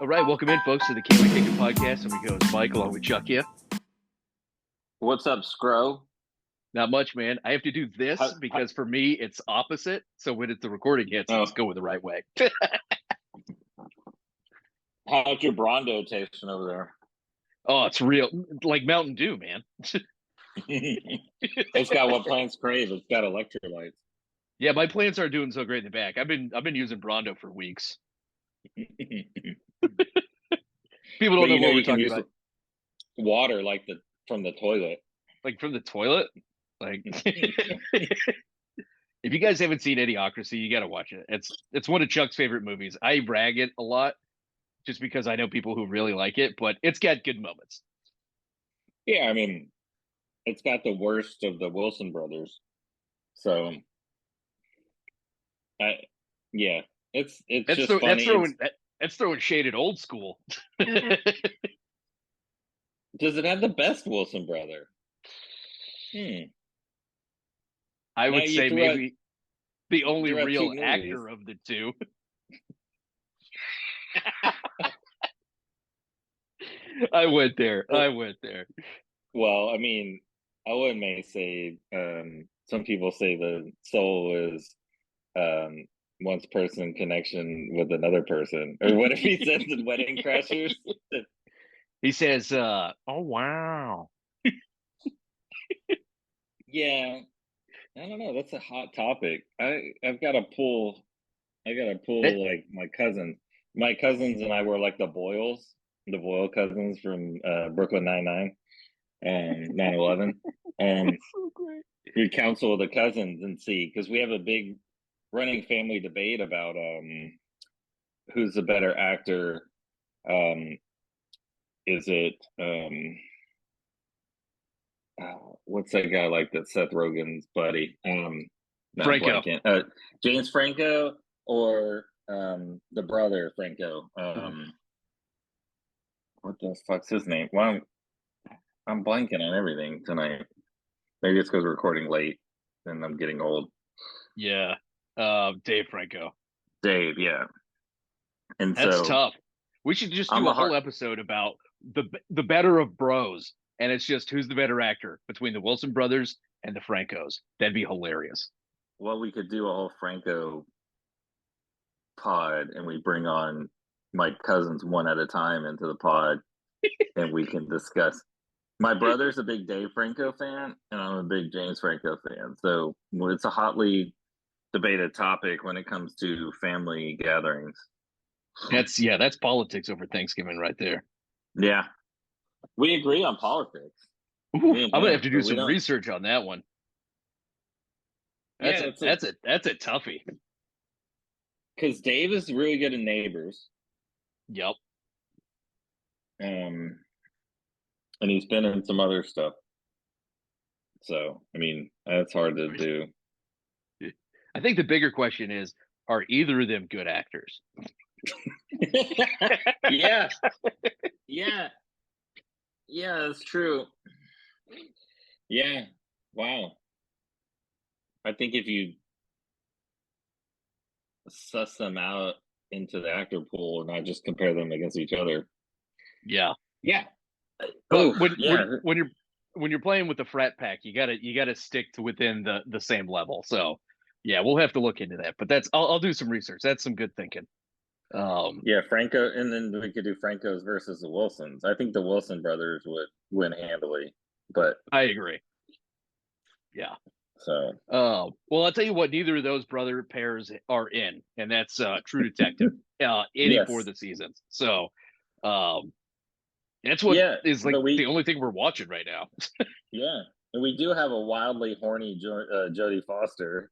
All right, welcome in, folks, to the Can We Kick It podcast. And we go, Mike, along with Chuck here. What's up, Scro? Not much, man. I have to do this How- because for me, it's opposite. So when it's the recording hits, Oh. let's go with the right way. How's your Brondo tasting over there? Oh, it's real, like Mountain Dew, man. It's got what plants crave. It's got electrolytes. Yeah, my plants aren't doing so great in the back. I've been using Brondo for weeks. People don't know what we're talking about. Water from the toilet. Like from the toilet. Like if you guys haven't seen Idiocracy, you got to watch it. It's one of Chuck's favorite movies. I rag it a lot just because I know people who really like it, but it's got good moments. Yeah, I mean, it's got the worst of the Wilson brothers. So, it's just funny. That's throwing shade at old school. Does it have the best Wilson brother? I would say maybe the only threw out real two actor movies. of the two. I went there. Well, I mean, Owen may say, some people say the soul is one person connection with another person. Or what if he says in Wedding Crashers? He says, oh, wow. Yeah, I don't know. That's a hot topic. I've got to pull like my cousins. My cousins and I were like the Boyle cousins from Brooklyn Nine-Nine and 9/11. And So great. we counsel the cousins and see, because we have a big running family debate about who's the better actor. Is it what's that guy like that Seth Rogen's buddy? Franco. James Franco or the brother Franco. What the fuck's his name? Well, I'm blanking on everything tonight. Maybe it's because we're recording late and I'm getting old. Yeah. Dave Franco. Dave, yeah. And That's so tough. We should just do a whole episode about the better of bros, and it's just who's the better actor between the Wilson brothers and the Francos. That'd be hilarious. Well, we could do a whole Franco pod, and we bring on my cousins one at a time into the pod, and we can discuss. My brother's a big Dave Franco fan, and I'm a big James Franco fan. So it's a hotly debated topic when it comes to family gatherings. That's politics over Thanksgiving right there. Yeah, we agree on politics. Ooh, I'm gonna have to do some research on that one. That's a toughie. Because Dave is really good in Neighbors. Yep. And he's been in some other stuff. So, I mean, that's hard to do. I think the bigger question is, are either of them good actors? Yeah. Yeah, that's true. Yeah. Wow. I think if you suss them out into the actor pool and not just compare them against each other. Yeah. Yeah. When you're playing with the frat pack, you gotta stick to within the same level. So yeah, we'll have to look into that. But I'll do some research. That's some good thinking. Yeah, Franco, and then we could do Franco's versus the Wilsons. I think the Wilson brothers would win handily, but I agree. Yeah. So, well, I'll tell you what, neither of those brother pairs are in, and that's True Detective for the seasons. So, that's what is like the only thing we're watching right now. Yeah, and we do have a wildly horny Jodie Foster.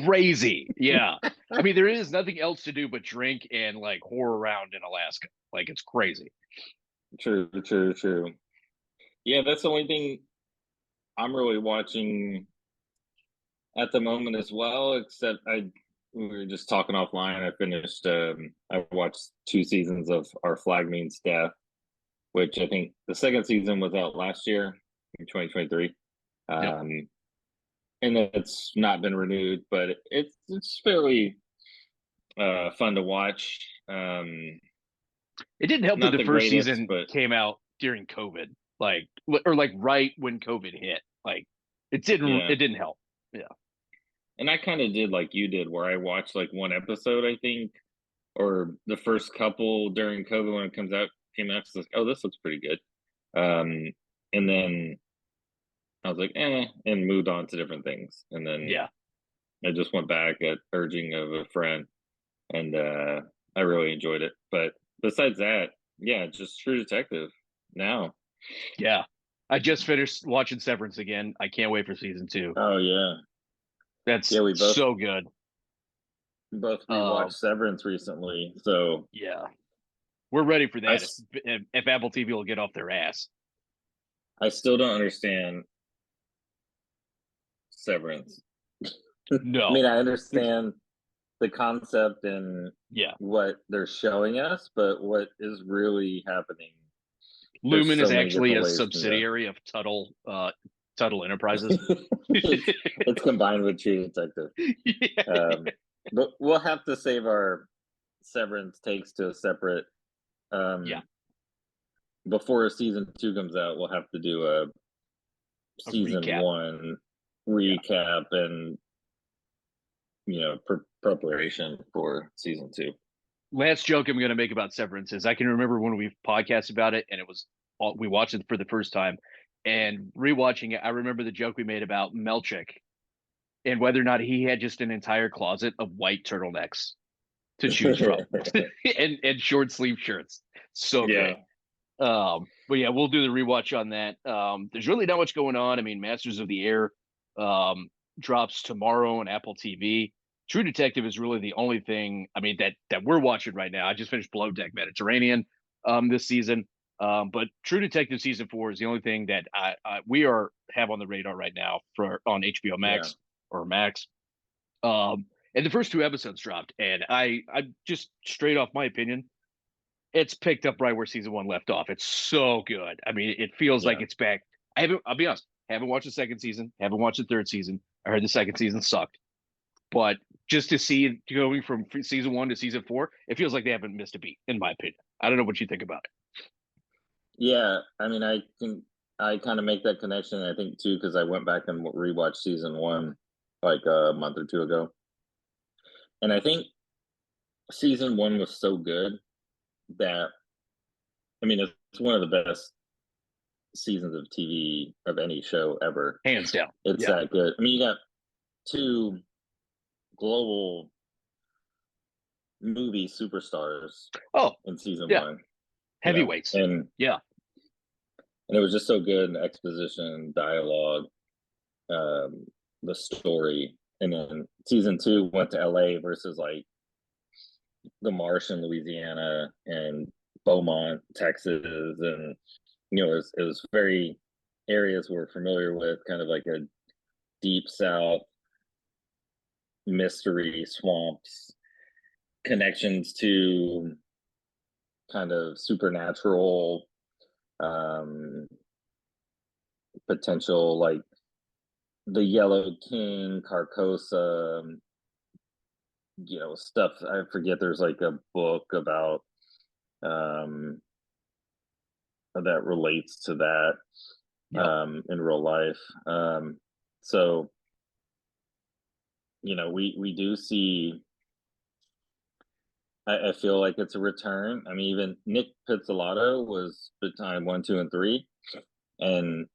Crazy, yeah. I mean, there is nothing else to do but drink and like whore around in Alaska. Like, it's crazy. True. Yeah, that's the only thing I'm really watching at the moment as well. Except we were just talking offline. I finished. I watched 2 seasons of Our Flag Means Death, which I think the second season was out last year in 2023. Yep. And it's not been renewed, but it's fairly fun to watch. It didn't help that Not the the first greatest, season but came out during COVID, like or like right when COVID hit. Like it yeah. didn't help. Yeah. And I kind of did like you did, where I watched like one episode, I think, or the first couple during COVID when it came out. So like, oh, this looks pretty good. And then I was like, and moved on to different things. And then Yeah. I just went back at urging of a friend, and I really enjoyed it. But besides that, yeah, just True Detective now. Yeah. I just finished watching Severance again. I can't wait for season two. Oh yeah, yeah. That's We so good. both Uh, rewatched Severance recently, so yeah. We're ready for I that if Apple TV will get off their ass. I still don't understand Severance. I No. mean, I There's understand the concept and yeah. what they're showing us, but what is really happening? There's Lumen is so many actually different a ways to go. subsidiary of Tuttle Enterprises. It's combined with True Detective. Yeah. But we'll have to save our Severance takes to a separate. Yeah. Um, before season 2 comes out, we'll have to do a A season recap. 1 Yeah. recap and preparation for season 2. Last joke I'm going to make about Severance is I can remember when we podcast about it and we watched it for the first time and rewatching it. I remember the joke we made about Melchick and whether or not he had just an entire closet of white turtlenecks to choose from and short sleeve shirts. So Yeah, great. But yeah, we'll do the rewatch on that. There's really not much going on. I mean, Masters of the Air drops tomorrow on Apple TV. True Detective is really the only thing. I mean that we're watching right now. I just finished Below Deck Mediterranean this season, but True Detective season 4 is the only thing that we have on the radar right now for on HBO yeah, Max or Max. And the first 2 episodes dropped, and I just straight off my opinion, it's picked up right where season 1 left off. It's so good. I mean, it feels like yeah. it's back. I'll be honest, haven't watched the second season, haven't watched the third season. I heard the second season sucked, but just to see it going from season 1 to season 4, it feels like they haven't missed a beat, in my opinion. I don't know what you think about it. Yeah, I mean, I kind of make that connection. I think too because I went back and rewatched season 1 like a month or two ago, and I think season 1 was so good that I mean it's one of the best seasons of TV of any show ever. Hands down. It's Yeah. that good. I mean, you got 2 global movie superstars Oh, in season yeah. 1, Heavyweights. and Yeah. it was just so good. Exposition, dialogue, the story, and then season 2 went to LA versus like the Marsh in Louisiana and Beaumont, Texas, and it was very areas we're familiar with, kind of like a deep South mystery swamps, connections to kind of supernatural um potential, like the Yellow King, Carcosa, stuff. I forget. There's like a book about um that relates to that Yep. in real life. So we do see. I feel like it's a return. I mean, even Nick Pizzolatto was between 1, 2, and 3, and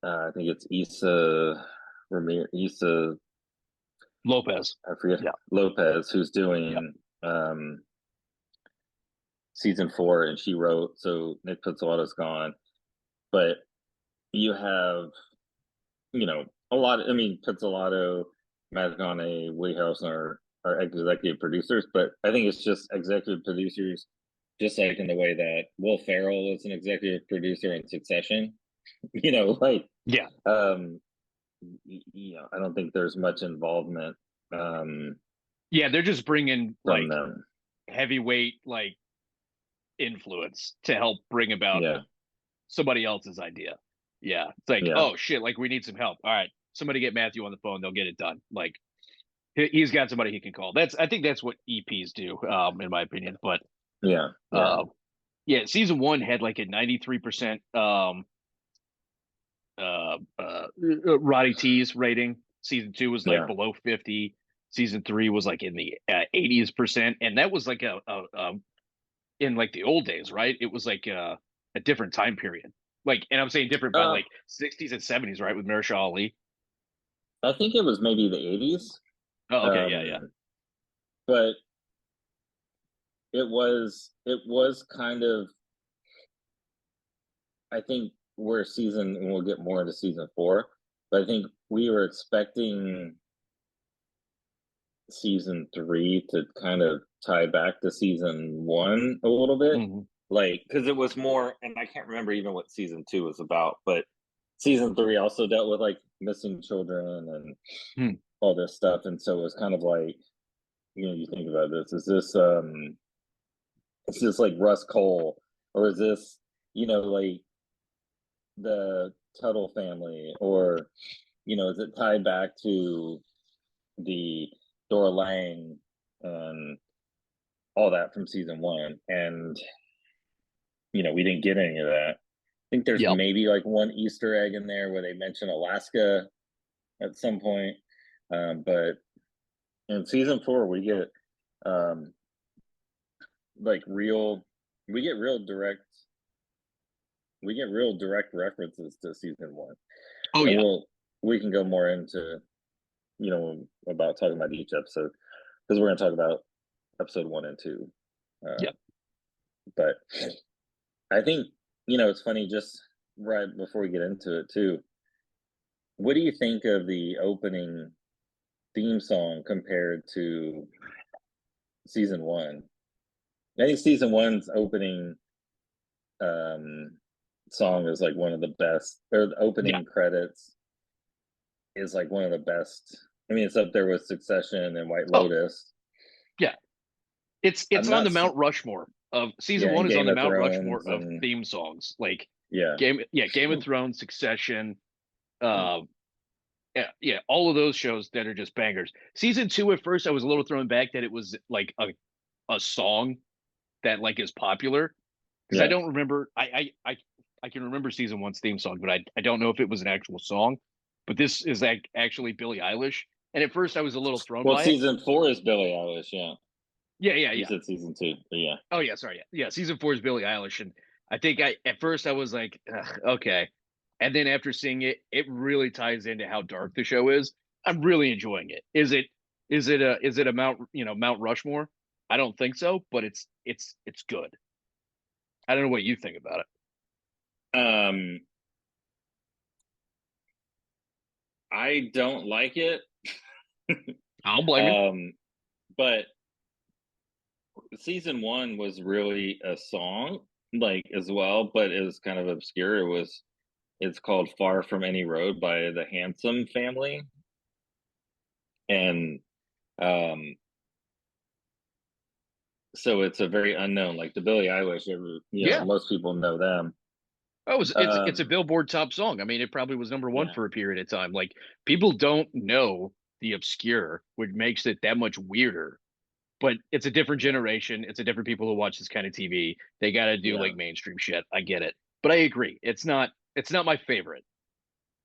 I think it's Issa, Lopez. I forget, Yeah. Lopez, who's Yeah. doing season 4, and she wrote. So Nick Pizzolatto's gone, but you have a lot. I mean, Pizzolatto, Matt McConaughey, Woody Harrelson are executive producers, but I think it's just executive producers, just like in the way that Will Ferrell is an executive producer in Succession. Like Yeah. I don't think there's much involvement Yeah. They're just bringing from like them. heavyweight like influence to help bring about Yeah, somebody else's idea. Yeah. It's like, yeah, oh shit, like we need some help. All right. Somebody get Matthew on the phone, they'll get it done. Like he's got somebody he can call. I think that's what EPs do, in my opinion. But Yeah. Yeah. Yeah, season one had like a 93% Roddy T's rating. Season two was like Yeah. below 50. Season three was like in the 80s percent, and that was like a in like the old days, right? It was like a different time period. Like, and I'm saying different by Uh, like 60s and 70s, right? With Mahershala Ali. I think it was maybe the 80s. Oh, okay, yeah, yeah, Um, but it was kind of, I think we're season, and we'll get more into season four, but I think we were expecting season three to kind of tie back to season one a little bit. hmm Like, because it was more, and I can't remember even what season two was about, but season three also dealt with like missing children and hmm. all this stuff. And so it was kind of like, you think about this, is this like Russ Cole, or is this, like the Tuttle family, or is it tied back to the Dora Lang and all that from season one? And we didn't get any of that. I think there's Yep. maybe like one Easter egg in there where they mention Alaska at some point. But in season four, um, like real, we get real direct, references to season one, Oh and yeah. we can go more into about talking about each episode, because we're going to talk about episode one and two. Uh, Yep. but I think it's funny, just right before we get into it too. What do you think of the opening theme song compared to season one? I think season one's opening um, song is like one of the best, or the Yeah. opening credits is like one of the best. I mean, it's up there with Succession and White Oh Lotus. yeah. It's I'm on not, the Mount Rushmore of season yeah, and one is on Game the of Mount Rushmore Thrones, of and theme songs. Like yeah, Game of Thrones, Succession, uh, yeah, yeah, all of those shows that are just bangers. Season two, at first, I was a little thrown back that it was like a song that like is popular because I yeah. don't remember. I can remember season one's theme song, but I don't know if it was an actual song. But this is like actually Billie Eilish, and at first I was a little thrown Well, by it. season four is Billie Eilish. Yeah, Yeah, yeah, you yeah. said season two, but yeah, Oh yeah, sorry. Yeah, yeah. Season four is Billie Eilish, and I think I at first I was like, ugh, okay, and then after seeing it, it really ties into how dark the show is. I'm really enjoying it. Is it a Mount Rushmore? I don't think so, but it's good. I don't know what you think about it. um, I don't like it. I don't blame you. um, but season one was really a song, like, as well, but it was kind of obscure. It's called Far From Any Road by the Handsome Family. And um so it's a very unknown, like the Billie Eilish, Yeah. most people know them. Oh, it's a Um Billboard top song. I mean, it probably was number one yeah, for a period of time. Like people don't know the obscure, which makes it that much weirder. But it's a different generation. It's a different people who watch this kind of TV. They got to do yeah, like mainstream shit. I get it, but I agree. It's not my favorite,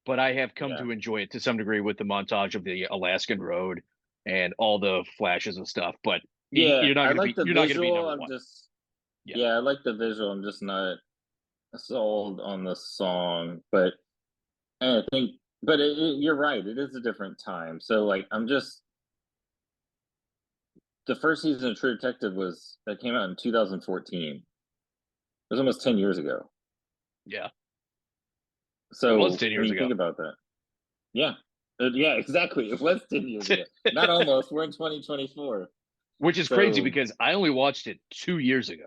but I have come yeah. to enjoy it to some degree with the montage of the Alaskan road and all the flashes and stuff. But Yeah, I like the you're not gonna be visual. number one. Yeah, I like the visual. I'm just not sold on the song, but I think, but you're right. It is a different time. So like, the first season of True Detective that came out in 2014. It was almost 10 years ago. yeah. It was So 10 years when you ago, think about that, yeah, yeah, exactly. It was 10 years ago. Not almost. We're in 2024. which is crazy So because I only watched it 2 years ago.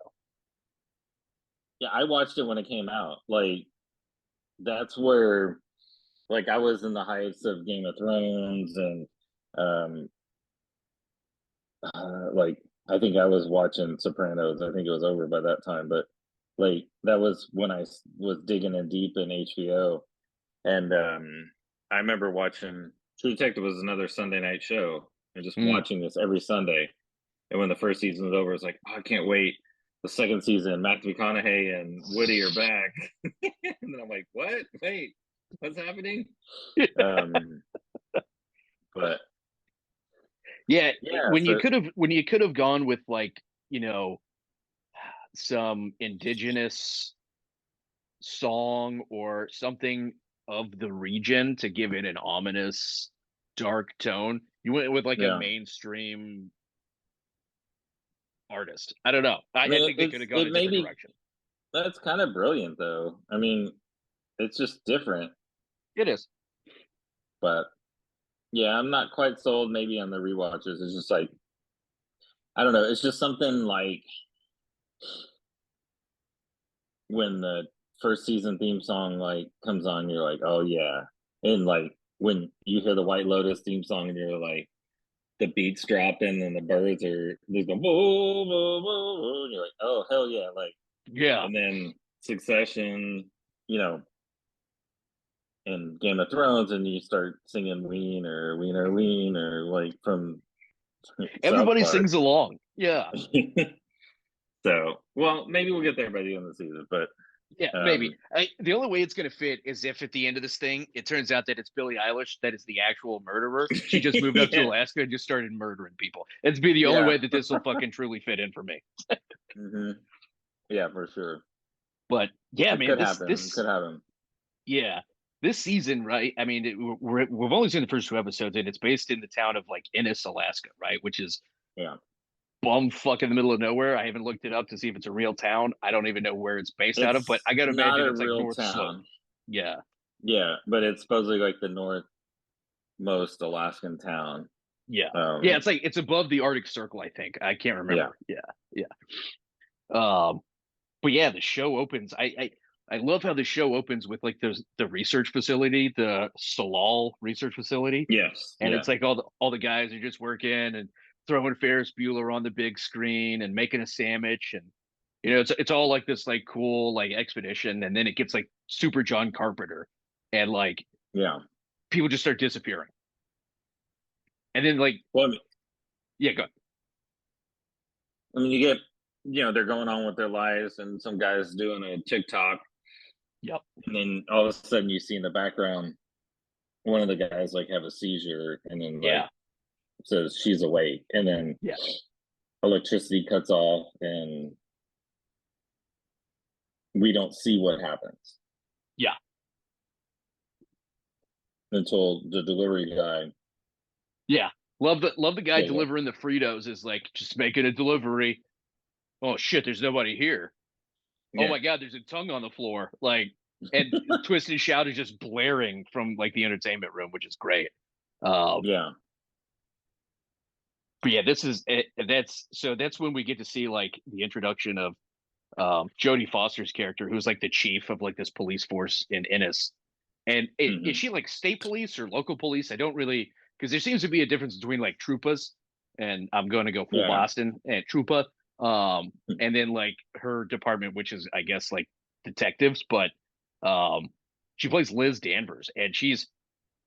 yeah, I watched it when it came out. Like, that's where, like, I was in the heights of Game of Thrones, and um like, I think I was watching Sopranos. I think it was over by that time, but like, that was when I was digging in deep in HBO. And I remember watching True Detective was another Sunday night show, and just Mm. watching this every Sunday. And when the first season was over, I was like, oh, I can't wait the second season, Matthew McConaughey and Woody are back, and then I'm like, what? Wait, what's happening? Um, but Yeah, yeah, when so you could have gone with like, you know, some indigenous song or something of the region to give it an ominous dark tone. You went with like a yeah. mainstream artist. I don't know. I I mean, think they could have gone it a may different be direction. that's kind of brilliant though. I mean, it's just different, It is. but yeah, I'm not quite sold. Maybe on the rewatches, it's just like I don't know. It's just something like when the first season theme song like comes on, you're like, oh yeah, and like when you hear the White Lotus theme song, and you're like, the beats dropping and the birds are they go whoa, whoa, whoa, whoa, and you're like, oh hell yeah, like, Yeah. and then Succession, you know, and Game of Thrones, and you start singing Ween or like from South Everybody Park. sings along. Yeah. So, well, maybe we'll get there by the end of the season, but Yeah, maybe. um, The only way it's going to fit is if at the end of this thing, it turns out that it's Billie Eilish that is the actual murderer. She just moved up to yeah, Alaska and just started murdering people. It's be the only yeah, way that this will fucking truly fit in for me. hmm yeah, for sure. But yeah, It man, could happen. It this could happen. yeah, this season, right? I mean, we've only seen the first two episodes, and it's based in the town of like Ennis, Alaska, right? Which is Yeah, bum fuck in the middle of nowhere. I haven't looked it up to see if it's a real town. I don't even know where it's based out of, but it's I gotta not imagine a it's like real North Slope. town. Yeah, Yeah, but it's supposedly like the northmost Alaskan town. yeah, yeah. Um, It's like it's above the Arctic Circle. I think I can't yeah, remember. Yeah, yeah. Um, but yeah, the show opens. I love how the show opens with like the research facility, the Salal research facility, yes, and yeah, it's like all the guys are just working and throwing Ferris Bueller on the big screen and making a sandwich, and it's all like this like cool like expedition, and then it gets like super John Carpenter, and like yeah. people just start disappearing, and then like Well, yeah, go I mean, you get, they're going on with their lives, and some guys doing a TikTok, yep, and then all of a sudden you see in the background one of the guys like have a seizure, and then like yeah, says she's awake, and then yeah, electricity cuts off, and we don't see what happens yeah. until the delivery guy Yeah. Love the guy shows up. delivering the Fritos is like just making a delivery. Oh shit, there's nobody here. Oh Yeah, my god, there's a tongue on the floor. Like and Twist and Shout is just blaring from like the entertainment room, which is great. yeah, But yeah, this is that's when we get to see like the introduction of Jodie Foster's character, who's like the chief of like this police force in Ennis. And is hmm she like state police or local police? I don't really because there seems to be a difference between like troopas, and I'm going to go full yeah, Boston and troopa, and then like her department, which is I guess like detectives, but um, she plays Liz Danvers, and she's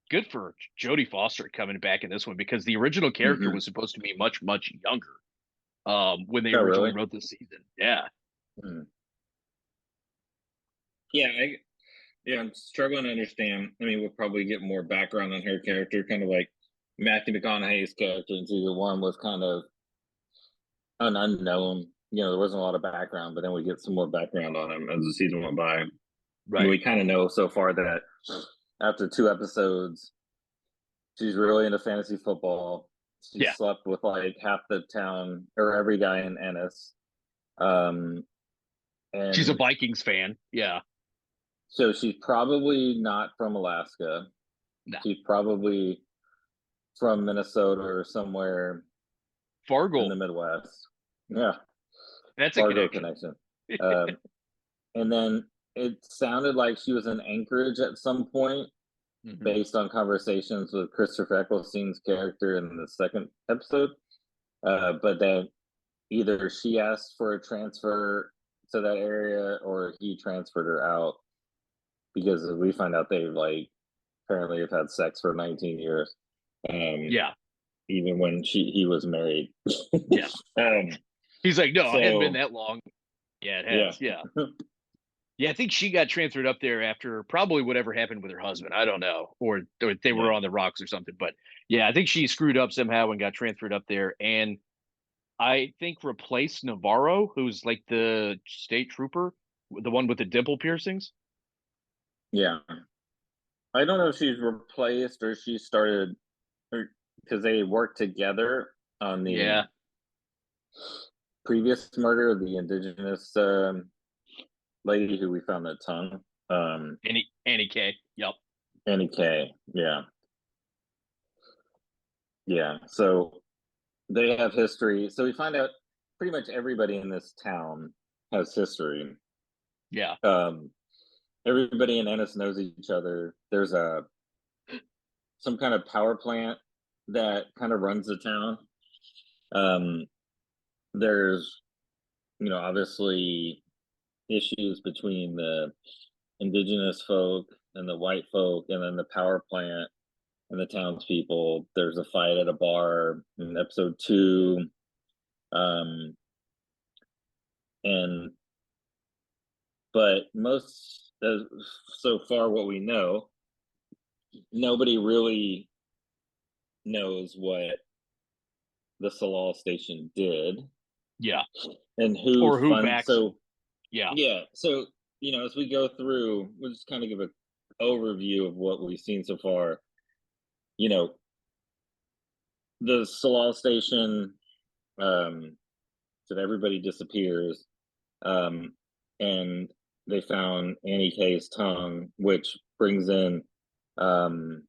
good for Jodie Foster coming back in this one because the original character hmm was supposed to be much younger when they Oh, originally really? wrote this season. Yeah, Hmm. Yeah, I'm struggling to understand. I mean, we'll probably get more background on her character, kind of like Matthew McConaughey's character in season one was kind of an unknown. There wasn't a lot of background, but then we get some more background on him as the season went by. And right. we kind of know so far that after two episodes, she's really into fantasy football. She Yeah, slept with like half the town or every guy in Ennis. Um, she's a and Vikings fan. Yeah, so she's probably not from Alaska. no, She's probably from Minnesota or somewhere in Fargo. the Midwest. Yeah, That's a Fargo connection. connection. Um, and then it sounded like she was in Anchorage at some point, hmm based on conversations with Christopher Eccleston's character in the second episode. But then either she asked for a transfer to that area or he transferred her out because we find out they like apparently have had sex for 19 years. Um, Yeah, even when he was married. yeah. um, He's like, no, it hadn't been so that long. Yeah, it Yeah. has. Yeah. Yeah, I think she got transferred up there after probably whatever happened with her husband. I don't know, or they were Yeah. on the rocks or something. But yeah, I think she screwed up somehow and got transferred up there, and I think replaced Navarro, who's like the state trooper, the one with the dimple piercings. Yeah. I don't know if she's replaced or she started because they worked together on the Yeah, previous murder of the indigenous lady who we found that tongue. Annie K. Yep. Annie K. Yeah. Yeah. So they have history. So we find out pretty much everybody in this town has history. Yeah. Um, everybody in Ennis knows each other. There's a some kind of power plant that kind of runs the town. Um, there's obviously issues between the indigenous folk and the white folk, and then the power plant and the townspeople. There's a fight at a bar in episode 2. Um, and but most so far what we know, nobody really knows what the Salal station did Yeah. and who Or who funds. backs it. So Yeah. yeah, so as we go through, we'll just kind of give a overview of what we've seen so far. You know, the Salal station, that everybody disappears, um, and they found Annie K's tongue, which brings in, um,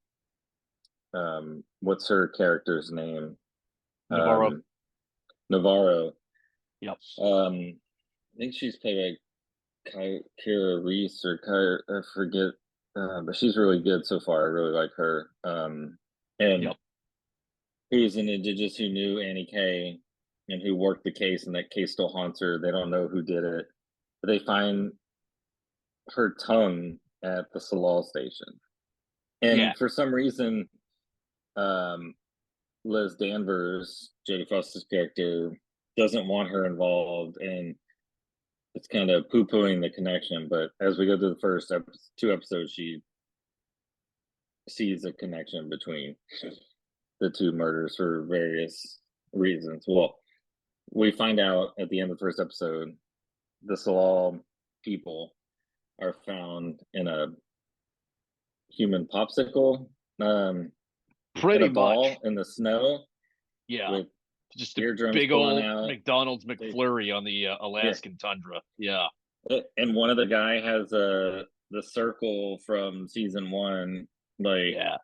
what's her character's name? Navarro. Navarro. Yep. I think she's played by Kira Reese or I forget, but she's really good so far. I really like her. And Yep. who's an indigenous who knew Annie K and who worked the case, and that case still haunts her. They don't know who did it, but they find her tongue at the Salal station. Yeah. And for some reason, um, Liz Danvers, Jodie Foster's character, doesn't want her involved, and it's kind of poo-pooing the connection. But as we go through the first 2 episodes, she sees a connection between the two murders for various reasons. Well, we find out at the end of the first episode, the Salal people are found in a human popsicle, in Pretty a much. ball in the snow Yeah. with Just a eardrums big pulling old out. McDonald's They, McFlurry on the yeah, Alaskan tundra. Yeah. and one of the guy has the circle from season 1, like Yeah.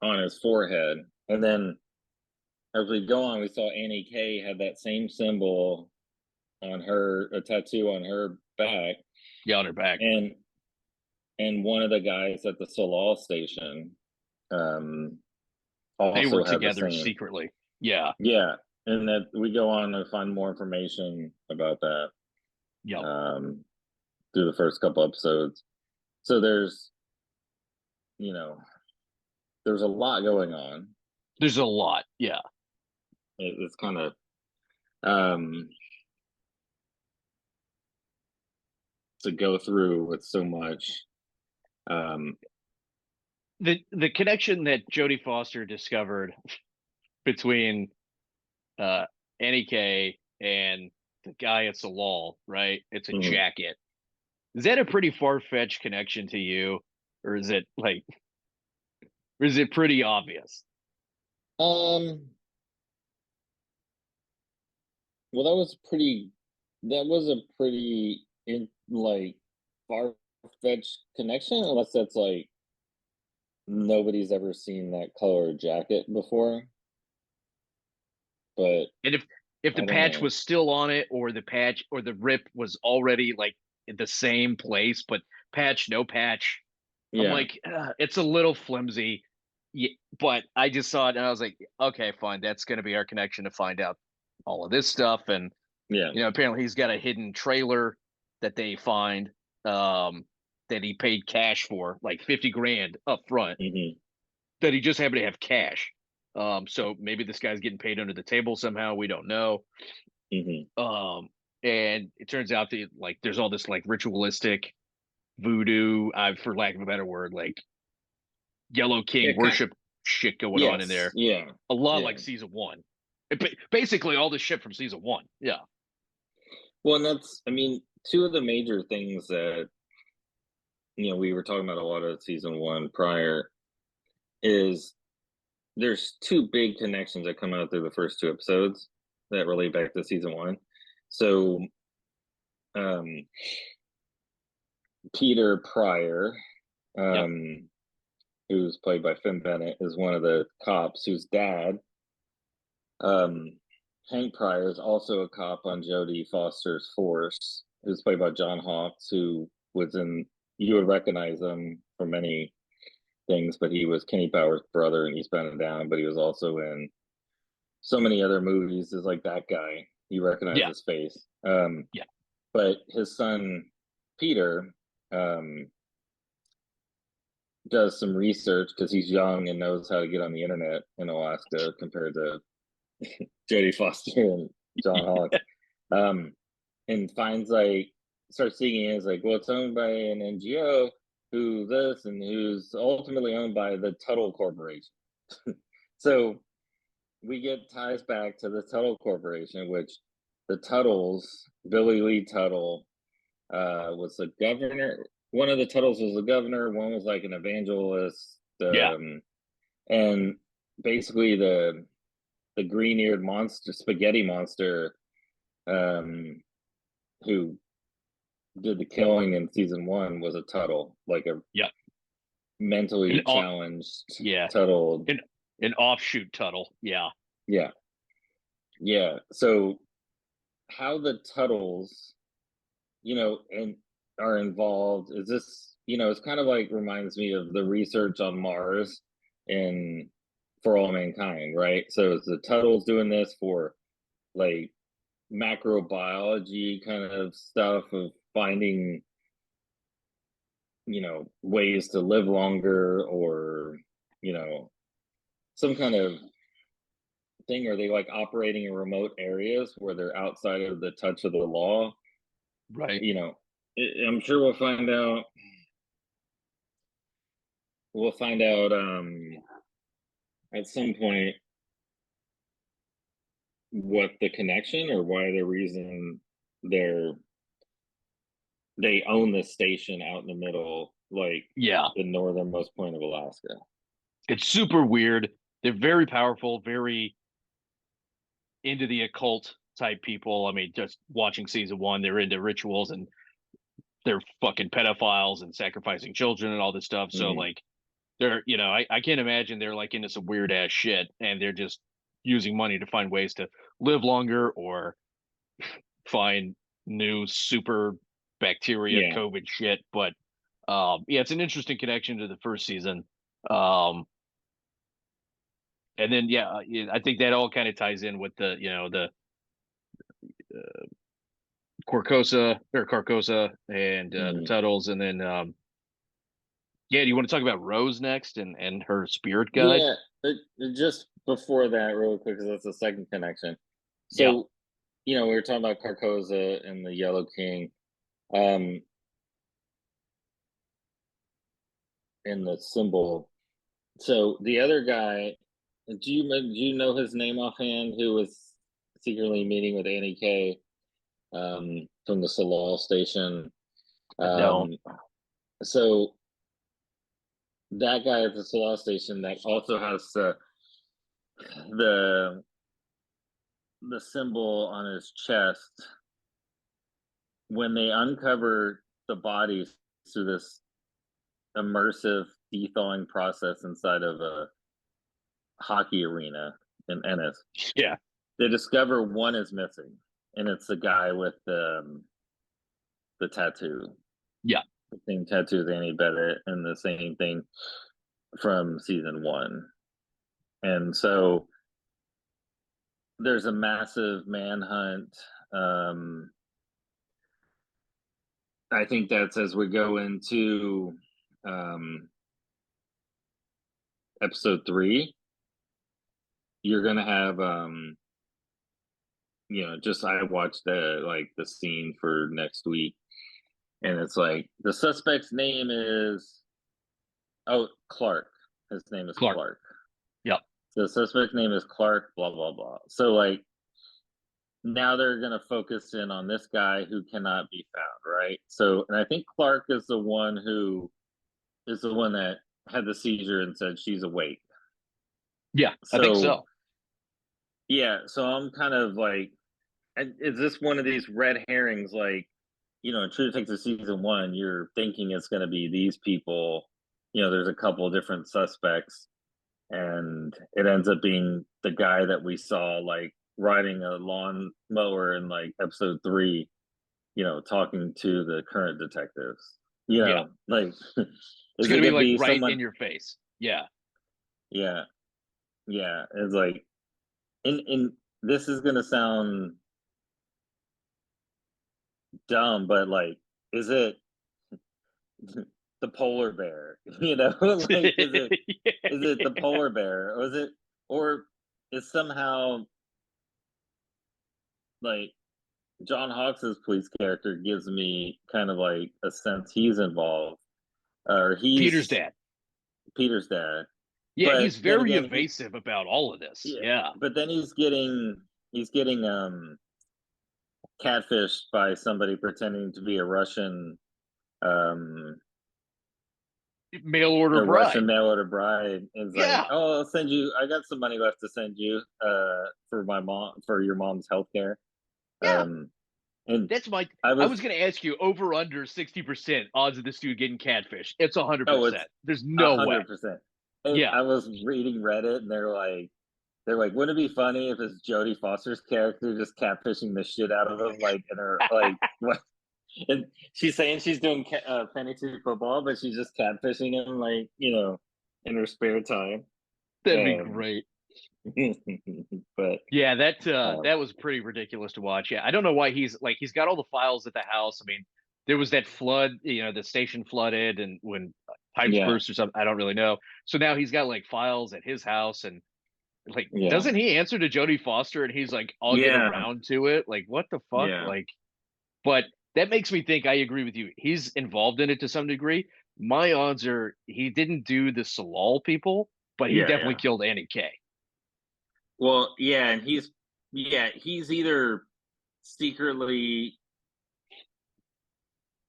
on his forehead, and then as we go on, we saw Annie K had that same symbol on her, a tattoo on her back, Yeah, on her back. and one of the guys at the Solal station, They also were had the together same. secretly. Yeah. Yeah, and that we go on to find more information about that, Yep. um, through the first couple episodes. So you know, there's a lot going on. There's a lot. Yeah. It's kind of, um, to go through with so much. Um, The connection that Jodie Foster discovered between uh Annie K and the guy at Salal, right? It's a mhm. jacket. Is that a pretty far fetched connection to you? Or is it like or is it pretty obvious? um, well, that was a pretty like far fetched connection, unless that's like nobody's ever seen that color jacket before. But And if the I don't patch know. was still on it, or the patch or the rip was already like in the same place, but patch, no patch, I'm Yeah, like, it's a little flimsy. Yeah, but I just saw it and I was like, okay, fine. That's going to be our connection to find out all of this stuff. And, yeah. apparently he's got a hidden trailer that they find um, that he paid cash for, like 50 grand up front, Hmm. that he just happened to have cash. So maybe this guy's getting paid under the table somehow. We don't know. Hmm. Um, and it turns out that like there's all this like ritualistic voodoo, for lack of a better word, like Yellow King Yeah, worship shit going on in yes, there. yeah, A lot yeah. like season one. Basically all the shit from season one. Yeah. Well, and that's, I mean, two of the major things that, we were talking about a lot of season one prior is there's two big connections that come out through the first two episodes that relate back to season one. So, um, Peter Pryor, Yep. who's played by Finn Bennett, is one of the cops whose dad, um, Hank Pryor, is also a cop on Jodie Foster's force, who's played by John Hawkes, who was in, you would recognize him from many things, but he was Kenny Powers' brother in Eastbound and Down, but he was also in so many other movies as like that guy. You recognize Yeah. his face. Yeah. But his son Peter um, does some research because he's young and knows how to get on the internet in Alaska compared to Jodie Foster and John Hawkes. Um, and finds like starts seeing it as like, well, it's owned by an NGO who this and who's ultimately owned by the Tuttle Corporation. So we get ties back to the Tuttle Corporation, which the Tuttles, Billy Lee Tuttle, was the governor. One of the Tuttles was the governor. One was like an evangelist, Yeah. and basically the green-eared monster, spaghetti monster, who did the killing in season one was a Tuttle, like a Yeah. mentally An off, challenged yeah. Tuttle. An an offshoot Tuttle. Yeah. Yeah, yeah. So how the Tuttles, and are involved is this, it's kind of like reminds me of the research on Mars in For All Mankind, right? So it's the Tuttles doing this for like macrobiology kind of stuff of finding, ways to live longer or, you know, some kind of thing. Are they like operating in remote areas where they're outside of the touch of the law? Right. You know, I'm sure we'll find out. We'll find out at some point what the connection or why the reason they're they own this station out in the middle, like Yeah. the northernmost point of Alaska. It's super weird. They're very powerful, very into the occult type people. I mean, just watching season one, they're into rituals and they're fucking pedophiles and sacrificing children and all this stuff. So Mm-hmm. like they're, I can't imagine they're like into some weird ass shit and they're just using money to find ways to live longer or find new super bacteria Yeah, COVID shit. But yeah, it's an interesting connection to the first season. Um, and then yeah, I think that all kind of ties in with the Carcosa and the mm-hmm. Tuttles, and then yeah, do you want to talk about Rose next and her spirit guide? Yeah. Just before that, real quick, because that's the second connection. Yeah, So, we were talking about Carcosa and the Yellow King, um, and the symbol. So the other guy, do you know his name offhand? Who was secretly meeting with Annie K, from the Salal station? I don't. Um, so that guy at the Salal station that also has the the symbol on his chest. When they uncover the bodies through this immersive thawing process inside of a hockey arena in Ennis, Yeah, they discover one is missing, and it's the guy with the tattoo, yeah, the same tattoo as Annie Bennett, and the same thing from season one. And so there's a massive manhunt. Um, I think that's as we go into um, episode three. You're gonna have just I watched the scene for next week, and it's like the suspect's name is Clark. His name is Clark. Clark. Yep. The suspect's name is Clark. Blah blah blah. So like now they're gonna focus in on this guy who cannot be found, right? So, and I think Clark is the one that had the seizure and said she's awake. Yeah, I think So so. yeah, so I'm kind of like, is this one of these red herrings? Like, in True Detective season one, you're thinking it's going to be these people. There's a couple different suspects, and it ends up being the guy that we saw like riding a lawn mower in like episode 3. Talking to the current detectives. Yeah. Like, It's is going it to be going to like be right someone? in your face. Yeah. Yeah, yeah. It's like, in this is going to sound dumb, but like, is it the polar bear? Like, is it the polar bear, or is somehow like John Hawks's police character gives me kind of like a sense he's involved, or Peter's he's dad. Peter's dad. Yeah, But he's then very again, evasive about all of this. yeah, Yeah. but then he's getting catfished by somebody pretending to be um Mail order a Russian bride. mail order bride. Is like, Yeah. oh, I'll send you. I got some money left to send you for your mom's health care. Yeah. Um, and That's my I I was was gonna ask you over under 60% odds of this dude getting catfish. It's oh, it's 100%. There's a no way. hundred percent. And Yeah. I was reading Reddit, and they're like, wouldn't it be funny if it's Jodie Foster's character just catfishing the shit out of him, like in her like what? And she's saying she's doing fantasy football, but she's just catfishing him, like in her spare time. That'd be Um, great. but Yeah, um, that was pretty ridiculous to watch. Yeah, I don't know why he's got all the files at the house. I mean, there was that flood, the station flooded and when pipes yeah, burst or something, I don't really know. So now he's got like files at his house and like yeah, doesn't he answer to Jodie Foster and he's like, I'll get yeah, around to it? Like what the fuck? yeah, Like, but that makes me think I agree with you. He's involved in it to some degree. My odds are he didn't do the Salal people, but he yeah, definitely yeah. killed Annie K. Well, yeah, and he's either secretly,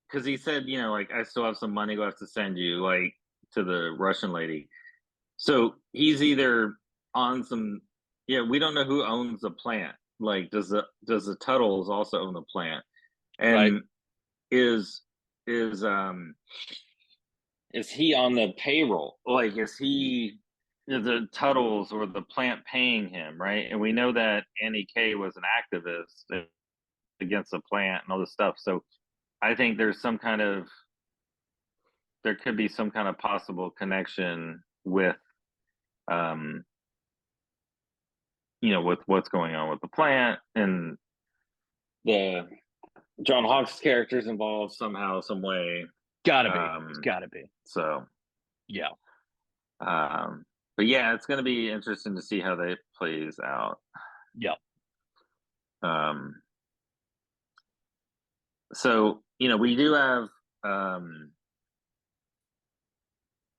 because he said, like, I still have some money left to send you, like, to the Russian lady. So he's either on some, yeah, we don't know who owns the plant. Like, does the Tuttles also own the plant? Right. And is is is he on the payroll? Like, is the Tuttles or the plant paying him, right? And we know that Annie K was an activist against the plant and all this stuff. So I think there could be some kind of possible connection with um with what's going on with the plant, and the John Hawkes characters involved somehow, some way. Gotta be. It's Um gotta be. so Yeah. um but yeah, it's going to be interesting to see how that plays out. Yeah. um so we do have um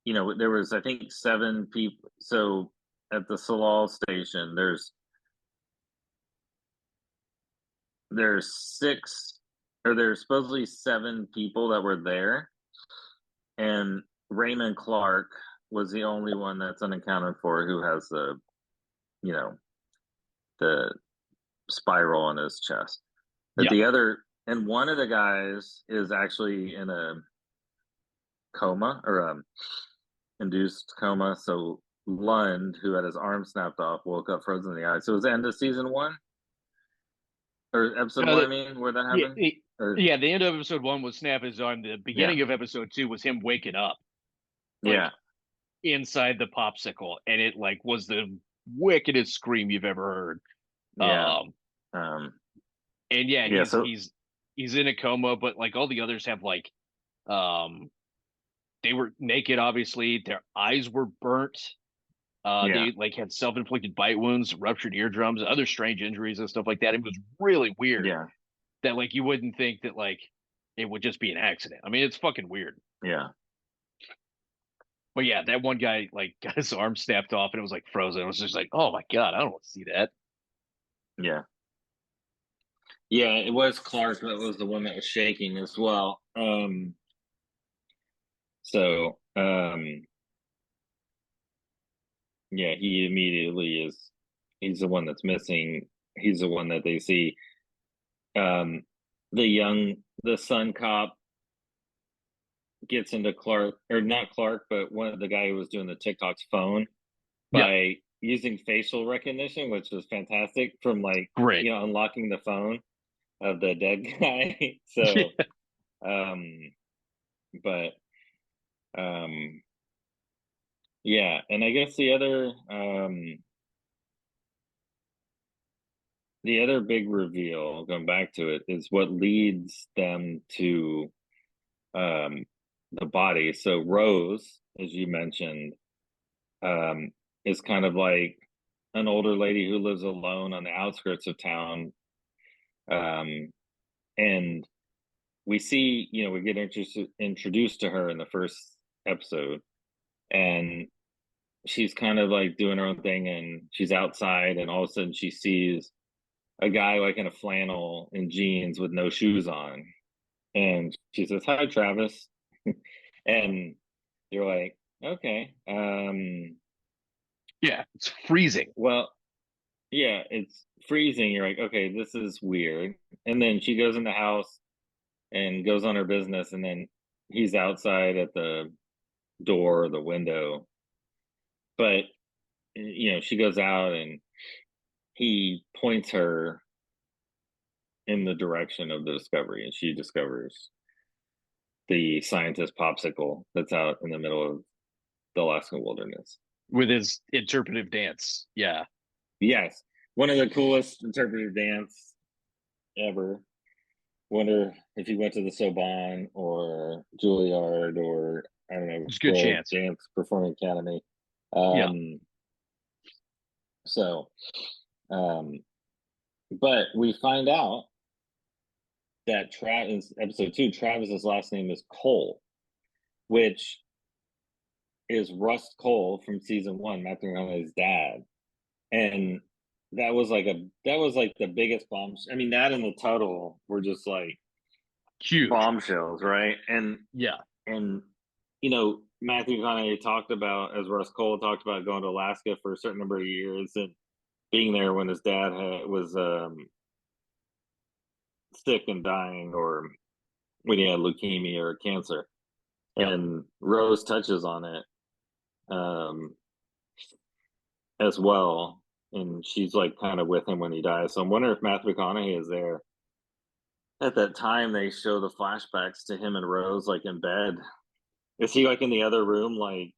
there was, I think, 7 people. So at the Salal station, there's 6, or there's supposedly 7 people that were there, and Raymond Clark was the only one that's unaccounted for who has you know the spiral on his chest. But Yeah. and one of the guys is actually in a coma, or induced coma. So Lund, who had his arm snapped off, woke up frozen in the eye. So it was the end of season 1, or episode No, 1, I mean, where that yeah, happened. Or yeah. The end of episode one was snap his arm. The yeah, beginning of episode two was him waking up, like yeah, inside the popsicle, and it like was the wickedest scream you've ever heard. yeah, um, And yeah, yeah. he's in a coma, but like all the others have like, um, they were naked. Obviously, their eyes were burnt. Yeah. They like had self-inflicted bite wounds, ruptured eardrums, other strange injuries and stuff like that. It was really weird Yeah. that like you wouldn't think that like it would just be an accident. I mean, it's fucking weird. Yeah. But yeah, that one guy like got his arm snapped off and it was like frozen. It was just like, oh my god, I don't want to see that. Yeah. Yeah, it was Clark that was the one that was shaking as well. So yeah, he immediately is he's the one that's missing. He's the one that they see. Um the son cop gets into Clark, or not Clark, but one of the guy who was doing the TikTok's phone Yeah, by using facial recognition, which was fantastic from like, great. unlocking the phone of the dead guy. So um but um yeah, and I guess the other big reveal, going back to it, is what leads them to um the body. So Rose, as you mentioned, um is kind of like an older lady who lives alone on the outskirts of town. Um and we see, we get introduced to her in the first episode, and she's kind of like doing her own thing, and she's outside, and all of a sudden she sees a guy like in a flannel and jeans with no shoes on, and she says, "Hi, Travis." And you're like, okay, Yeah, it's freezing. well, yeah, it's freezing. You're like, okay, this is weird. And then she goes in the house and goes on her business, and then he's outside at the door or the window. But she goes out, and he points her in the direction of the discovery, and she discovers the scientist popsicle that's out in the middle of the Alaskan wilderness. With his interpretive dance. Yeah. Yes, one of the coolest interpretive dance ever. Wonder if he went to the Sorbonne or Juilliard, or I don't know, It's a good World chance. Dance Performing Academy. Yeah. Um, so, um, but we find out that Travis, episode 2, Travis's last name is Cole, which is Rust Cole from season 1, Matthew McConaughey's dad. And that was like the biggest bombs. I mean, that and the Tuttle were just like Huge. bombshells, right? Yeah. And Matthew McConaughey talked about, as Russ Cole talked about, going to Alaska for a certain number of years and being there when his dad was sick and dying, or when he had leukemia or cancer. Yep. And Rose touches on it um, as well, and she's like kind of with him when he dies. So I'm wondering if Matthew McConaughey is there at that time. They show the flashbacks to him and Rose like in bed. Is he like in the other room, like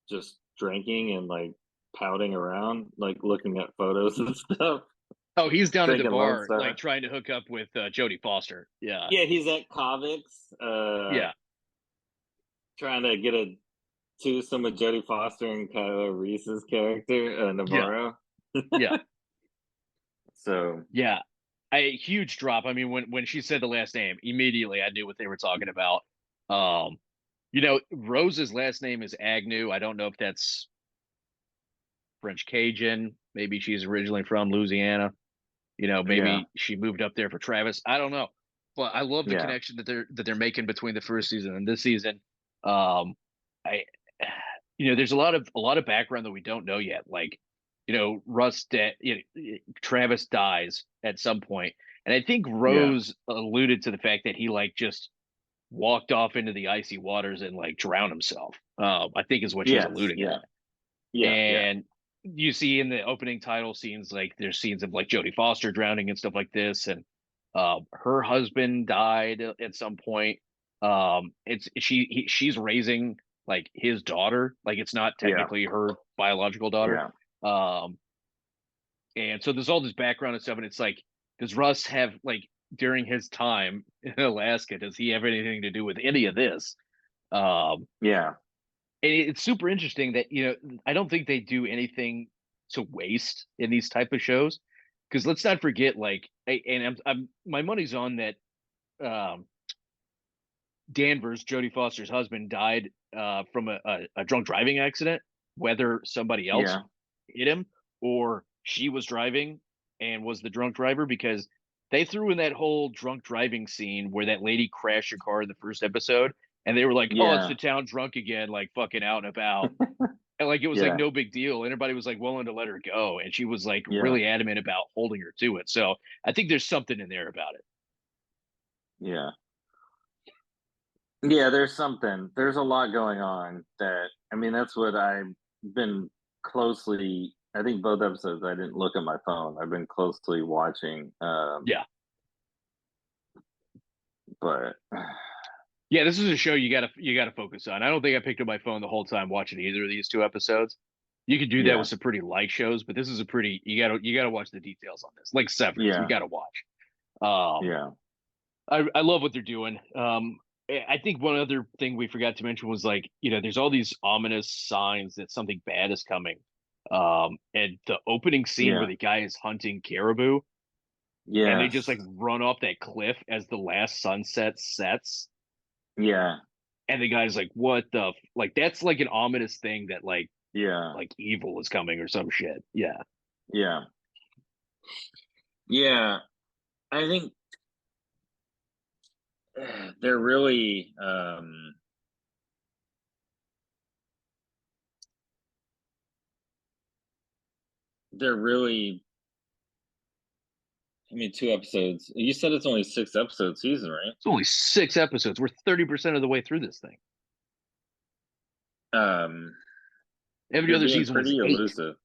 just drinking and like pouting around, like looking at photos and stuff, Oh, he's down at the drinking Lone bar, like Star? trying to hook up with Jodie Foster. Yeah. Yeah, he's at Kovics, Yeah. trying to get a twosome with Jodie Foster and Kyle Reese's character, Yeah. Navarro. Yeah. So Yeah. A huge drop. I mean, when she said the last name, immediately I knew what they were talking about. Um, Rose's last name is Agnew. I don't know if that's French Cajun. Maybe she's originally from Louisiana. yeah, Maybe she moved up there for Travis. I don't know. But I love the yeah, connection that they're making between the first season and this season. Um, I there's a lot of background that we don't know yet. Like, Travis dies at some point, and I think yeah, Rose alluded to the fact that he like just walked off into the icy waters and like drowned himself. I think is what she's yes, alluding yeah, at. yeah, yeah, And you see in the opening title scenes, like there's scenes of like Jodie Foster drowning and stuff like this, and her husband died at some point. She's raising like his daughter, like it's not yeah, technically her biological daughter. yeah, Um, and so there's all this background and stuff, and it's like, does Russ have like during his time in Alaska, does he have anything to do with any of this? Um, yeah. it's super interesting that I don't think they do anything to waste in these type of shows, because let's not forget, like, and I'm my money's on that. Um, Danvers, Jodie Foster's husband, died from a drunk driving accident. Whether somebody else Yeah. hit him or she was driving and was the drunk driver, because they threw in that whole drunk driving scene where that lady crashed her car in the first episode, and they were like, "Oh, it's Yeah. the town drunk again, like fucking out and about." And like it was like Yeah. no big deal. Everybody was like willing to let her go, and she was like Yeah. really adamant about holding her to it. So I think there's something in there about it. Yeah. Yeah, there's a lot going on that, I mean, that's what I've been closely, I think both episodes I didn't look at my phone. I've been closely watching. Yeah. But Yeah, this is a show you gotta focus on. I don't think I picked up my phone the whole time watching either of these two episodes. You could do that yeah. with some pretty light shows, but this is a pretty you gotta watch the details on this. Like Severance, you Yeah. gotta watch. Um, Yeah. I love what they're doing. I think one other thing we forgot to mention was, like, there's all these ominous signs that something bad is coming. And the opening scene where Yeah. the guy is hunting caribou and they just Yes. like run off that cliff as the last sunset sets, Yeah. and the guy's like, "What the like?" That's like an ominous thing that Yeah. like evil is coming or some shit. Yeah, Yeah. Yeah. I think they're really they're really, I mean, 2 episodes. You said it's only 6 episode season, right? it's only 6 episodes. We're 30% of the way through this thing. Um, Every they're other being season was pretty 8. elusive.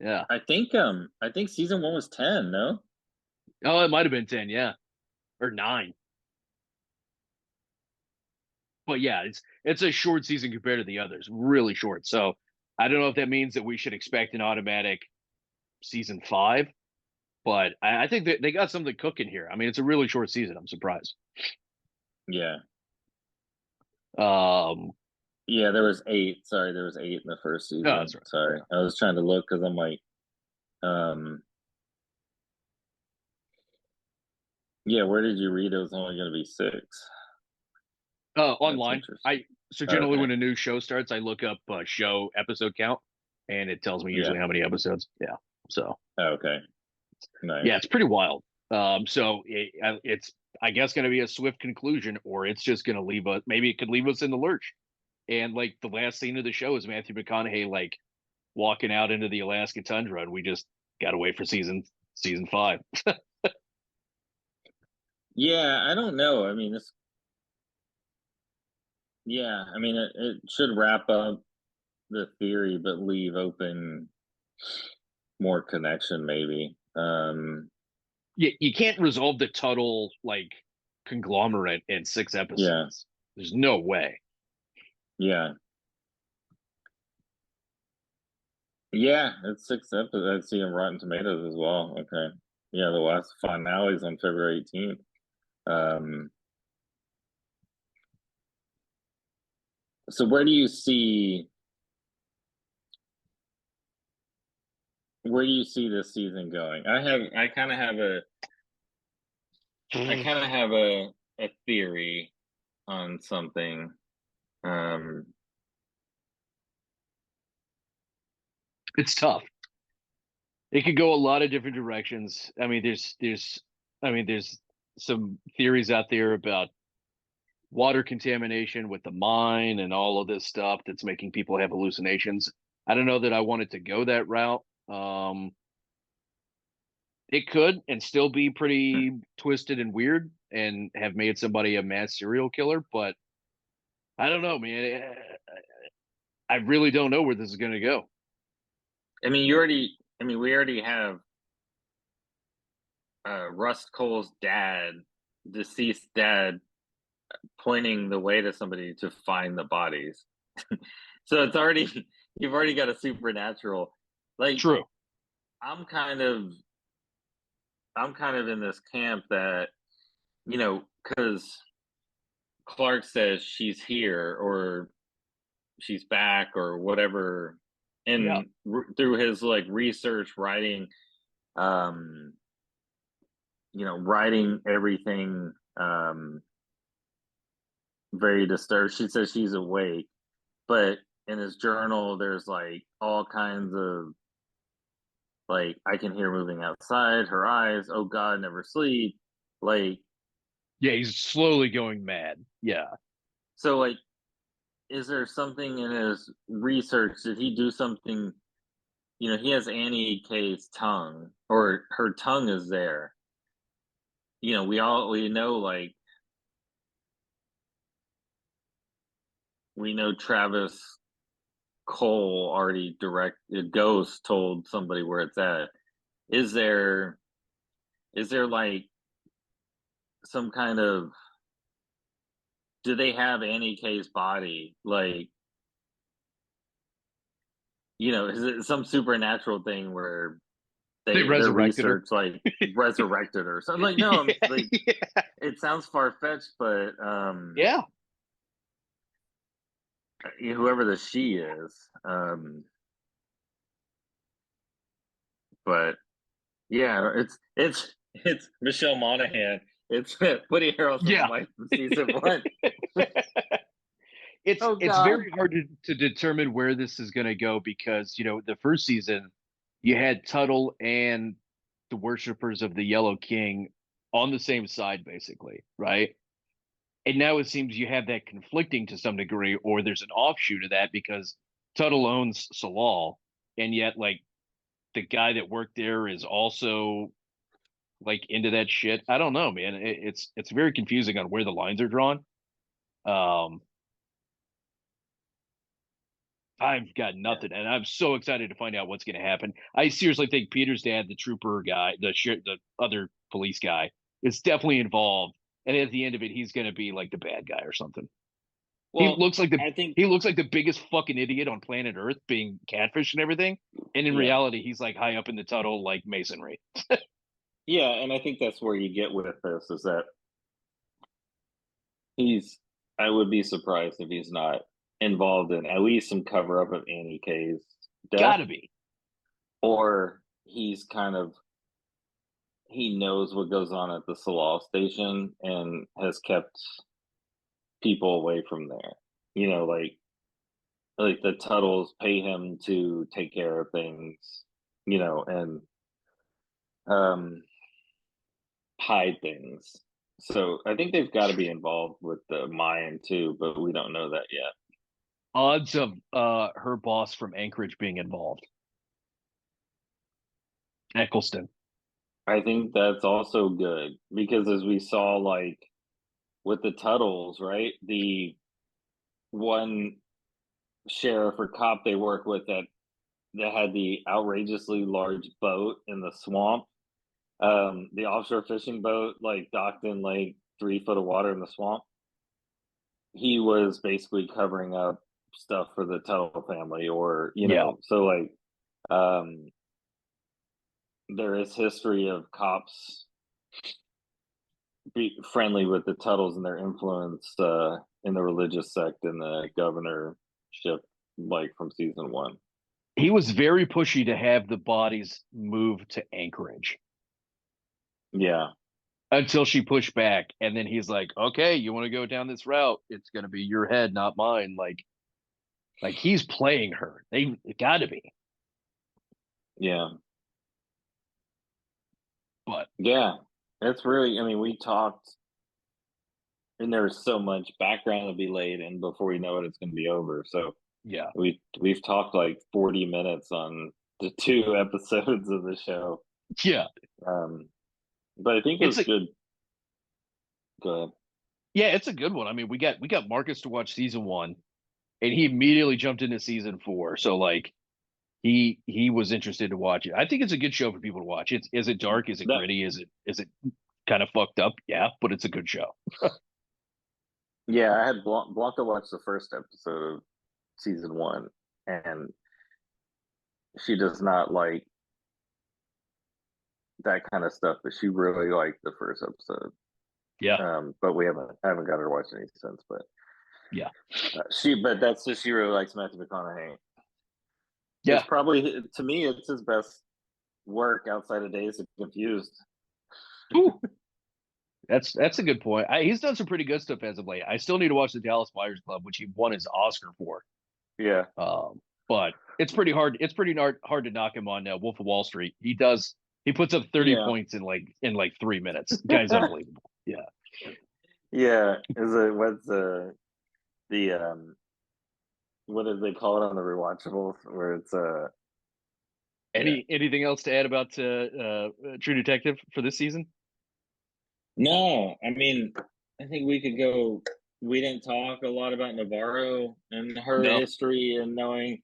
Yeah. I think season 1 was 10, no? Oh, it might have been 10. Yeah, or 9. But yeah, it's a short season compared to the others. Really short. So I don't know if that means that we should expect an automatic season 5. But I think that they got something cooking here. I mean, it's a really short season. I'm surprised. Yeah. Um, Yeah, there was 8. Sorry, there was 8 in the first no, that's season. right. Sorry. Yeah. I was trying to look because I'm like, um, yeah, where did you read it was only going to be 6? That's Online. interesting. So generally Okay. when a new show starts, I look up show episode count, and it tells me Yeah. usually how many episodes. Yeah. So Okay. yeah, Nice. it's pretty wild. So it's I guess going to be a swift conclusion, or it's just going to leave us. Maybe it could leave us in the lurch. And like the last scene of the show is Matthew McConaughey like walking out into the Alaska tundra, and we just got to wait for season 5. Yeah, I don't know. I mean, yeah, I mean, it should wrap up the theory, but leave open more connection, maybe. You can't resolve the Tuttle like conglomerate in 6 Yeah, episodes. There's no way. yeah, yeah. It's 6 episodes. I see on Rotten Tomatoes as well. Okay, yeah. The last finale is on February 18th. Um, so where do you see this season going? I kind of have a theory on something. Um, It's tough. It could go a lot of different directions. I mean, there's some theories out there about water contamination with the mine and all of this stuff that's making people have hallucinations. I don't know that I wanted to go that route. It could and still be pretty twisted and weird and have made somebody a mass serial killer, but I don't know, man. I really don't know where this is going to go. I mean, we already have Rust Cole's dad, deceased dad, pointing the way to somebody to find the bodies. So it's already you've already got a supernatural. Like True. I'm kind of I'm kind of in this camp that, because Clark says she's here, or she's back or whatever. Yeah. And through his like research, writing, um, writing everything, very disturbed. She says she's awake, but in his journal, there's like all kinds of like I can hear moving outside. Her eyes. Oh God, never sleep. Like Yeah, he's slowly going mad. Yeah. so, like, is there something in his research? Did he do something? He has Annie K's tongue, or her tongue is there. We know like we know Travis Cole already directed Ghost told somebody where it's at. Is there like some kind of do they have Annie K's body? Like, is it some supernatural thing where They their resurrected her. research like resurrected her? So I'm like, no, I'm like Yeah. it sounds far fetched, but Yeah. whoever the she is, but yeah, it's Michelle Monaghan. It's Woody Harrelson's Yeah. wife from season one. it's Oh it's God. very hard to determine where this is going to go because the first season you had Tuttle and the worshippers of the Yellow King on the same side, basically, right? And now it seems you have that conflicting to some degree, or there's an offshoot of that because Tuttle owns Salal, and yet like the guy that worked there is also like into that shit. I don't know, man. It's very confusing on where the lines are drawn. Um, I've got nothing, and I'm so excited to find out what's going to happen. I seriously think Peter's dad, the trooper guy, the other police guy, is definitely involved, and at the end of it, he's going to be like the bad guy or something. He Well, looks like the I think he looks like the biggest fucking idiot on planet Earth, being catfish and everything, and in yeah, reality, he's like high up in the Tuttle, like masonry. yeah, and I think that's where you get with this is that he's. I would be surprised if he's not involved in at least some cover up of Annie K's death, Gotta be. or he's kind of he knows what goes on at the Salal station and has kept people away from there. Like the Tuttles pay him to take care of things, and um hide things. So I think they've got to be involved with the Mayan too, but we don't know that yet. Odds of her boss from Anchorage being involved, Eccleston. I think that's also good because as we saw, like with the Tuttles, right? The one sheriff or cop they work with that had the outrageously large boat in the swamp, the offshore fishing boat, like docked in like 3 foot of water in the swamp. He was basically covering up stuff for the Tuttle family, or Yeah. so like um, there is history of cops be friendly with the Tuttles and their influence in the religious sect and the governorship, like from season one. He was very pushy to have the bodies move to Anchorage Yeah, until she pushed back. And then he's like, okay, you want to go down this route? It's going to be your head, not mine. Like he's playing her. They got to be. yeah, But yeah. That's really. I mean, we talked, and there's so much background to be laid in before we know it. It's going to be over. So yeah, we've talked like 40 minutes on the 2 episodes of the show. yeah. Um, but I think it It's was a good. Good. yeah, it's a good one. I mean, we got Marcus to watch season one, and he immediately jumped into season four. So like he was interested to watch it. I think it's a good show for people to watch. It's is it dark? Is it That gritty? Is it kind of fucked up? Yeah, but it's a good show. Yeah, I had Blanca watch the first episode of season one, and she does not like that kind of stuff, but she really liked the first episode. Yeah, But we haven't got her to watch any since. But Yeah. But that's just she really likes Matthew McConaughey. It's Yeah. probably to me, it's his best work outside of Days of Confused. Ooh, that's a good point. He's done some pretty good stuff as of late. I still need to watch the Dallas Buyers Club, which he won his Oscar for. Yeah, But it's pretty hard. It's pretty hard to knock him on Wolf of Wall Street. He does. He puts up 30 yeah, points in like 3 minutes. Guy's unbelievable. Yeah. yeah. Is it what's the what do they call it on the rewatchables where it's yeah. Anything else to add about True Detective for this season? No, I mean, I think we could go. We didn't talk a lot about Navarro and her No. history and knowing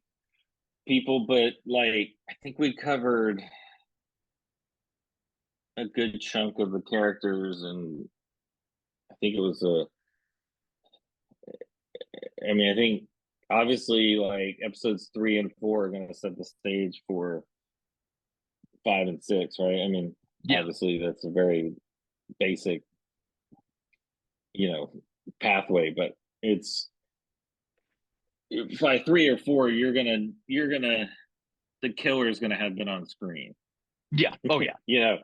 people, but like I think we covered a good chunk of the characters, and I think it was a. I mean, I think obviously like episodes 3 and 4 are going to set the stage for 5 and 6, right? I mean, Yeah. obviously that's a very basic, you know, pathway, but it's by 3 or 4, you're gonna the killer is gonna have been on screen. Yeah. Oh yeah. You know,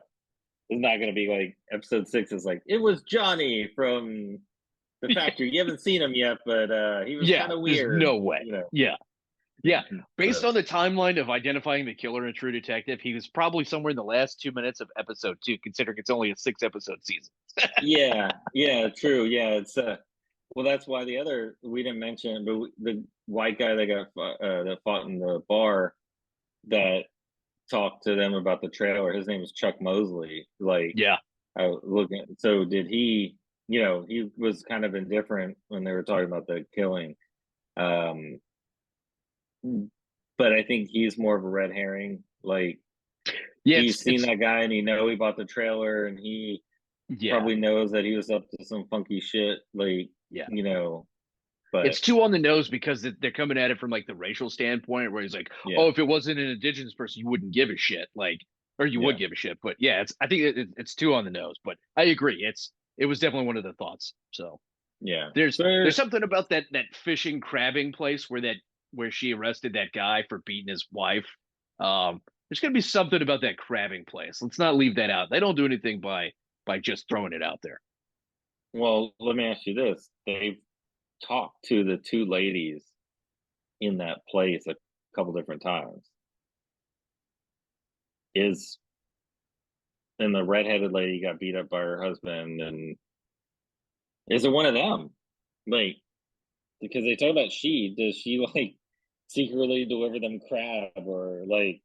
it's not gonna be like episode 6 is like it was Johnny from the factory. You haven't seen him yet, but he was Yeah. kind of There's weird. no way. You know, Yeah. Yeah. Based so, on the timeline of identifying the killer in True Detective, he was probably somewhere in the last 2 minutes of episode 2, considering it's only a 6 episode season. yeah, yeah, true. Yeah, it's well, that's why the other we didn't mention, but the white guy that that fought in the bar that talked to them about the trailer. His name is Chuck Mosley. Like Yeah. I was looking. So did he? You know, he was kind of indifferent when they were talking about the killing. Um, but I think he's more of a red herring. Like Yeah. he's seen It's that guy and he know he bought the trailer and he yeah. probably knows that he was up to some funky shit. Like Yeah. you know, but It's too on the nose because they're coming at it from like the racial standpoint, where he's like, yeah, "Oh, if it wasn't an indigenous person, you wouldn't give a shit." Like, or you would yeah, give a shit. But yeah, I think it's too on the nose. But I agree. It was definitely one of the thoughts. So yeah. there's So something about that fishing crabbing place where she arrested that guy for beating his wife. There's gonna be something about that crabbing place. Let's not leave that out. They don't do anything by just throwing it out there. well, let me ask you this: they've talked to the two ladies in that place a couple different times. Is and the redheaded lady got beat up by her husband, and is it one of them? Like, because they talk about does she like secretly deliver them crab, or like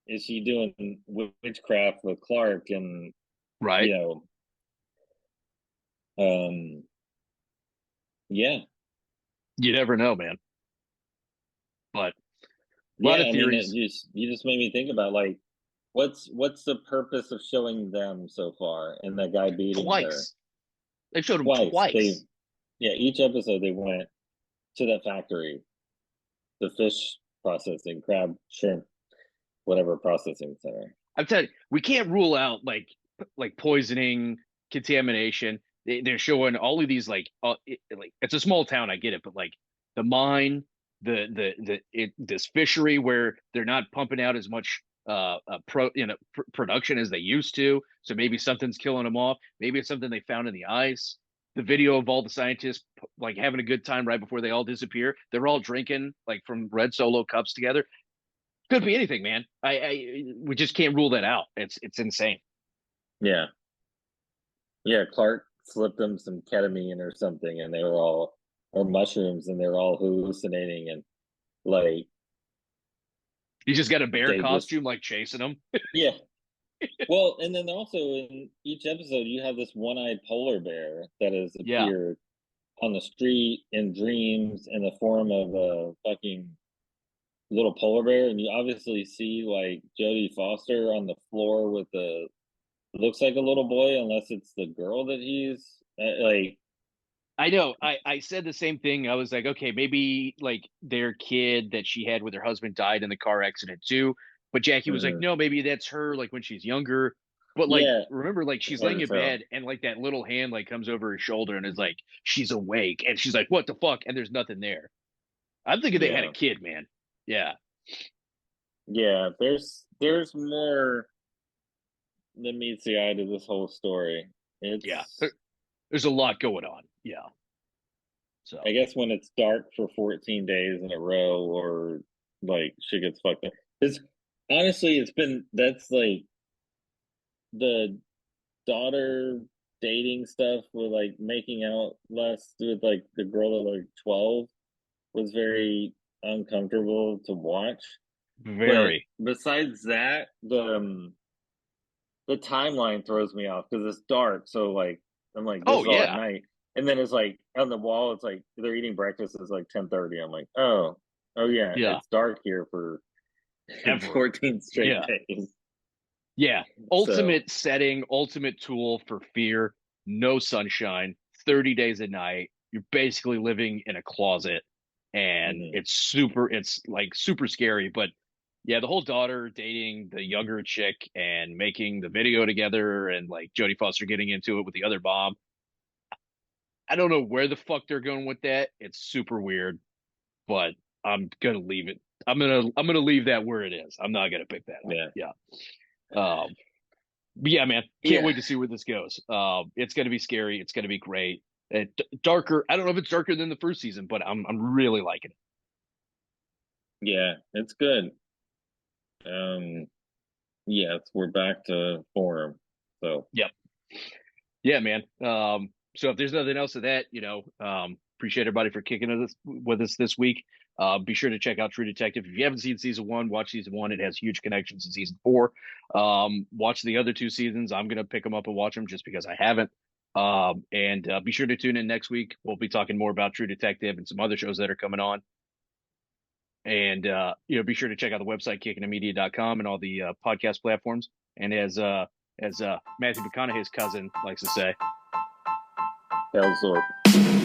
is she doing witchcraft with Clark? And Right? you know, yeah, You never know, man. But a lot yeah. of I mean, theories. you just made me think about like what's the purpose of showing them so far, and that guy beating her Twice. They showed him twice. They twice. Yeah, each episode they went to that factory, the fish processing, crab, shrimp, whatever processing center. I'm telling you, we can't rule out like poisoning, contamination. They're showing all of these like it's a small town, I get it, but like the mine, this fishery where they're not pumping out as much production as they used to. So maybe something's killing them off. Maybe it's something they found in the ice. The video of all the scientists like having a good time right before they all disappear. They're all drinking like from red Solo cups together. Could be anything, man. We just can't rule that out. It's insane. Yeah, yeah. Clark slipped them some ketamine or something, and they were all or mushrooms, and they were all hallucinating, and like You just got a bear they just costume like chasing them. yeah. Well, and then also in each episode, you have this one-eyed polar bear that has Yeah, appeared on the street in dreams in the form of a fucking little polar bear, and you obviously see like Jodie Foster on the floor with the looks like a little boy, unless it's the girl that he's like. I know. I said the same thing. I was like, okay, maybe like their kid that she had with her husband died in the car accident too. But Jackie was like, Mhm. no, maybe that's her like when she's younger. But like, Yeah, remember, like she's hard laying to in tell. bed, and like that little hand like comes over her shoulder and is like, she's awake, and she's like, what the fuck? And there's nothing there. I'm thinking they had a Yeah, kid, man. Yeah, yeah. There's more than meets the eye to this whole story. yeah. It's There's a lot going on. Yeah. I So guess when it's dark for 14 days in a row, or like shit gets fucked up. It's honestly, it's been that's like the daughter dating stuff with like making out less with like the girl at like 12 was very uncomfortable to watch. But very. besides that, the timeline throws me off because it's dark. So like I'm like, this Oh is all at yeah, night. And then it's like on the wall, it's like they're eating breakfast, it's like 10:30. I'm like, oh yeah, yeah. it's dark here for Ever. 14 straight Yeah, days. yeah. So Ultimate setting, ultimate tool for fear. No sunshine. 30 days a night. You're basically living in a closet, and mhm. it's like super scary. But yeah, the whole daughter dating the younger chick and making the video together, and like Jodie Foster getting into it with the other mom. I don't know where the fuck they're going with that. It's super weird, but I'm gonna leave it. I'm gonna leave that where it is. I'm not gonna pick that up. Yeah. Yeah. But yeah, man, can't Yeah. wait to see where this goes. It's gonna be scary. It's gonna be great. Darker. I don't know if it's darker than the first season, but I'm really liking it. Yeah, it's good. Um yes, we're back to form. So Yep. Yeah, man. So if there's nothing else of that, appreciate everybody for kicking with us this week. Be sure to check out True Detective. If you haven't seen season one, watch season one. It has huge connections to season four. Watch the other two seasons. I'm gonna pick them up and watch them just because I haven't. And be sure to tune in next week. We'll be talking more about True Detective and some other shows that are coming on. And be sure to check out the website kickingmedia.com and all the podcast platforms. And as Matthew McConaughey's cousin likes to say, Hell's